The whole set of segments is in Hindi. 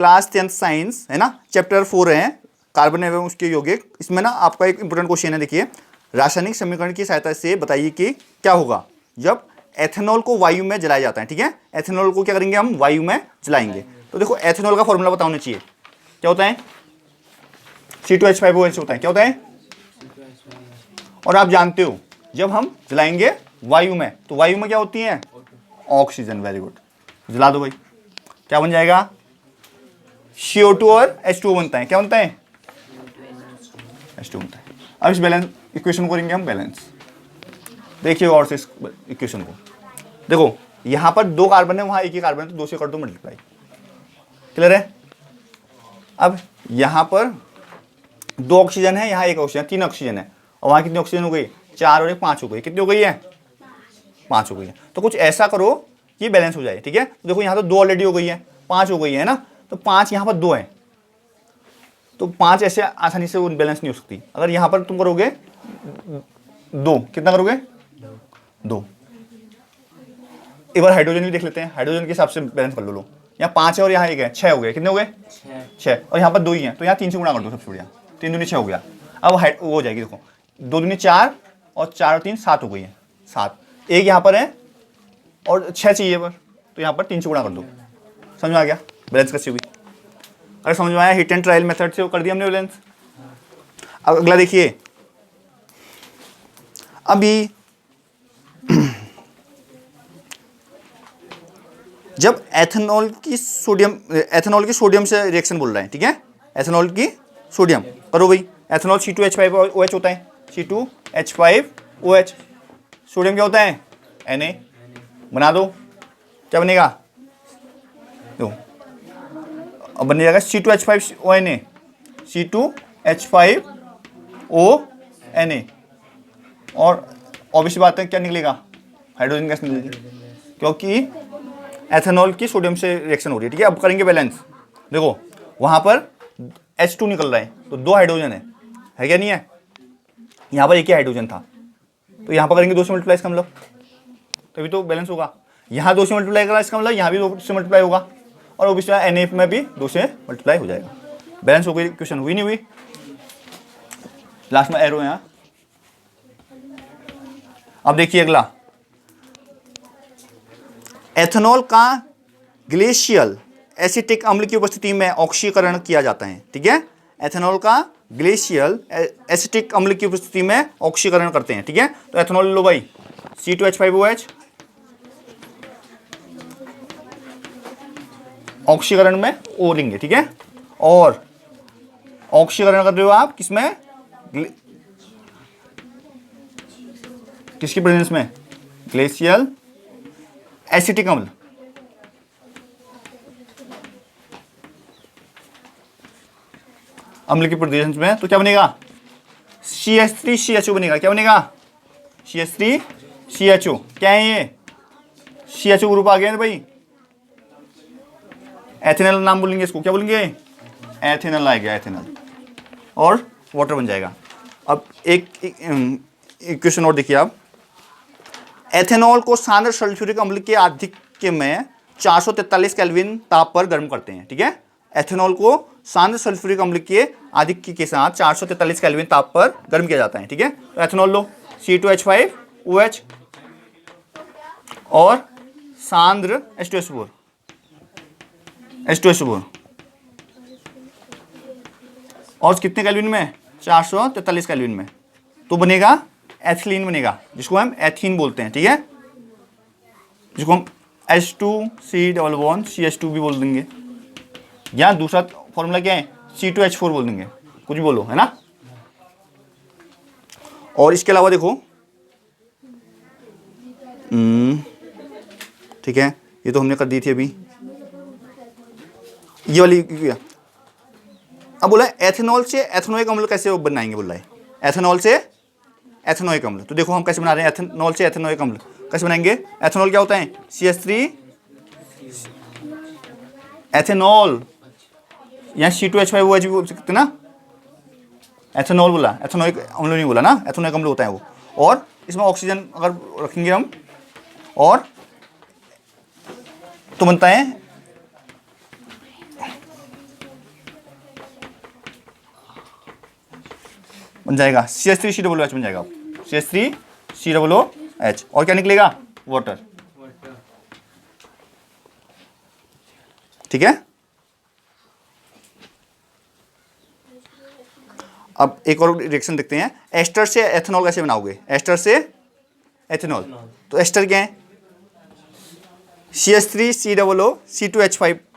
क्लास 10th साइंस है ना, चैप्टर 4 है कार्बन एवं उसके यौगिक। इसमें ना आपका एक इंपॉर्टेंट क्वेश्चन है, देखिए रासायनिक समीकरण की सहायता से बताइए कि क्या होगा जब एथेनॉल को वायु में जलाया जाता है। ठीक है, एथेनॉल को क्या करेंगे हम, वायु में जलाएंगे। तो देखो एथेनॉल का फॉर्मूला पता होना चाहिए, क्या होता है, C2H5OH होता है। क्या होता है, और आप जानते हो जब हम जलाएंगे वायु में, तो वायु में क्या होती है, ऑक्सीजन। वेरी गुड, जला दो भाई, क्या बन जाएगा, CO2 और H2O बनता है। क्या बनता है, H2 बनता है। अब इस बैलेंस इक्वेशन को करेंगे हम बैलेंस। देखिए और से इस इक्वेशन को देखो, यहां पर 2 कार्बन है, वहां एक ही कार्बन है, तो 2 से कर दो मल्टीप्लाई। क्लियर है। अब यहां पर 2 ऑक्सीजन है, यहां 1 ऑक्सीजन, 3 ऑक्सीजन है, और वहां कितनी ऑक्सीजन हो गई, 4 और 1 5 हो गई। कितनी हो गई है, 5 हो गई है। तो कुछ ऐसा करो कि बैलेंस हो जाए। ठीक है, तो देखो यहां तो 2 ऑलरेडी हो गई है, 5 हो गई है ना, तो 5 यहां पर 2 है, तो 5 ऐसे आसानी से बैलेंस नहीं हो सकती। अगर यहां पर तुम करोगे 2, कितना करोगे, 2। एक बार हाइड्रोजन भी देख लेते हैं, हाइड्रोजन के हिसाब से बैलेंस कर लो। यहाँ 5 है और यहाँ 1 है, 6 हो गए। कितने हो गए, 6। और यहाँ पर 2 ही है, तो यहाँ 3 से गुणा कर दो, सबसे बढ़िया। 3 दूनी 6 हो गया। अब वो हो जाएगी, देखो 2 दूनी 4 और 4 और 3 7 हो गई है, 7। एक यहाँ पर है और 6 चाहिए पर, तो यहाँ पर 3 से गुणा कर दो। समझ में आ गया बैलेंस कैसे हुई। अरे समझ में आया, हिट एंड ट्रायल मेथड से कर दिया हमने बैलेंस। अब अगला देखिए, अभी जब एथेनॉल की सोडियम से रिएक्शन बोल रहा है। ठीक है, एथेनॉल की सोडियम करो भाई, एथेनॉल C2H5OH होता है, C2H5OH। सोडियम क्या होता है, Na। बना दो, क्या बनेगा, दो, अब बन जाएगा C2H5ONa, C2H5ONa। और ऑब्वियस बात है क्या निकलेगा, हाइड्रोजन गैस निकलेगी, क्योंकि एथेनॉल की सोडियम से रिएक्शन हो रही है। ठीक है, अब करेंगे बैलेंस। देखो वहां पर H2 निकल रहा है, तो 2 हाइड्रोजन है क्या नहीं है, यहाँ पर एक ही हाइड्रोजन था, तो यहाँ पर करेंगे 2 से मल्टीप्लाई, इसका मतलब तभी तो बैलेंस होगा। यहाँ 2 से मल्टीप्लाई करा, इसका मतलब यहाँ भी 2 से मल्टीप्लाई होगा, और ऑब्वियसली Na में भी 2 से मल्टीप्लाई हो जाएगा। बैलेंस हो गई, क्वेश्चन हुई नहीं हुई। लास्ट में एरो है यहाँ। अब देखिए अगला, एथेनॉल का ग्लेशियल एसिटिक अम्ल की उपस्थिति में ऑक्सीकरण किया जाता है। ठीक है, एथेनॉल का ग्लेशियल एसिटिक अम्ल की उपस्थिति में ऑक्सीकरण करते हैं। ठीक है, तो एथेनॉल लो भाई, C2H5OH, ऑक्सीकरण में O लेंगे। ठीक है, और ऑक्सीकरण कर रहे हो आप किसमें, किसकी प्रेजेंस में, ग्लेशियल एसिटिक अम्ल। अम्ल की प्रेजेंस में, तो क्या बनेगा, CH3CHO बनेगा। क्या बनेगा, CH3CHO। क्या है ये, CHO ग्रुप आ गया है भाई, एथेनॉल नाम बोलेंगे इसको, क्या बोलेंगे, एथेनॉल आ गया, एथेनॉल, और वाटर बन जाएगा। अब एक इक्वेशन और देखिए आप, एथेनॉल को सांद्र सल्फ्यूरिक अम्ल के आधिक्य में 443 केल्विन ताप पर गर्म करते हैं। ठीक है, एथेनॉल को सांद्र सल्फ्यूरिक अम्ल के आधिक्य के साथ 443 केल्विन ताप पर गर्म किया जाता है। ठीक है, तो एथेनॉल लो, C2H5OH और सांद्र H2SO4 और कितने केल्विन में, 443 केल्विन में, तो बनेगा एथिलीन बनेगा, जिसको हम एथीन बोलते हैं। ठीक है, जिसको हम H2C≡CH2 भी बोल देंगे, या दूसरा फॉर्मूला क्या है, C2H4 बोल देंगे, कुछ भी बोलो, है ना। और इसके अलावा देखो, ठीक है, ये तो हमने कर दी थी अभी, ये वाली क्या, अब बोला एथेनॉल से एथेनोइक अम्ल कैसे बनाएंगे, बोल रहा है एथेनॉल से एथेनोइक अम्ल। तो देखो हम कैसे बना रहे हैं, एथेनॉल से एथेनोइक अम्ल कैसे बनाएंगे। एथेनॉल क्या होता है, CH3, एथेनॉल, यहाँ C2H5OH भी बोल सकते ना, एथेनॉल बोला, एथेनोइक अम्ल नहीं बोला ना, एथेनोइक अम्ल होता है वो। और इसमें ऑक्सीजन अगर रखेंगे हम, और तो बनता है बन जाएगा CH3COOH बन जाएगा, CH3COOH। और क्या निकलेगा? वाटर। ठीक है। अब एक और रिएक्शन देखते हैं, एस्टर से एथेनॉल कैसे बनाओगे? एस्टर से एथेनॉल, तो एस्टर क्या है? CH3COO,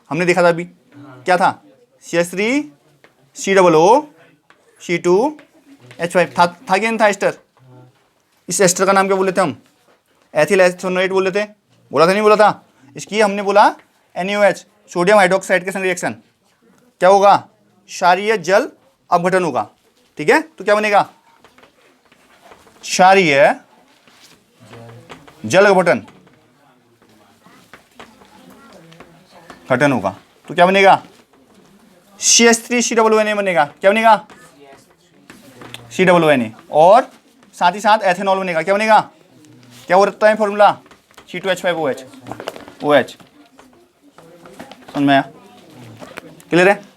हमने देखा था अभी, क्या था? CH3COO, C2H5 था क्या नहीं था एस्टर? इस एस्टर का नाम क्या बोले थे हम? एथिल एथेनोएट बोले थे, बोला था नहीं बोला था? इसकी हमने बोला NaOH, सोडियम हाइड्रोक्साइड के संग रिएक्शन क्या होगा? क्षारीय जल अपघटन होगा। ठीक है, तो क्या बनेगा? क्षारीय जल अपघटन घटन होगा, तो क्या बनेगा? CH3COONA बनेगा। क्या बनेगा? COONA। और साथ ही साथ एथेनॉल बनेगा। क्या बनेगा? क्या हो रहा है फॉर्मूला? C2H5OH। समझ में आया? क्लियर है?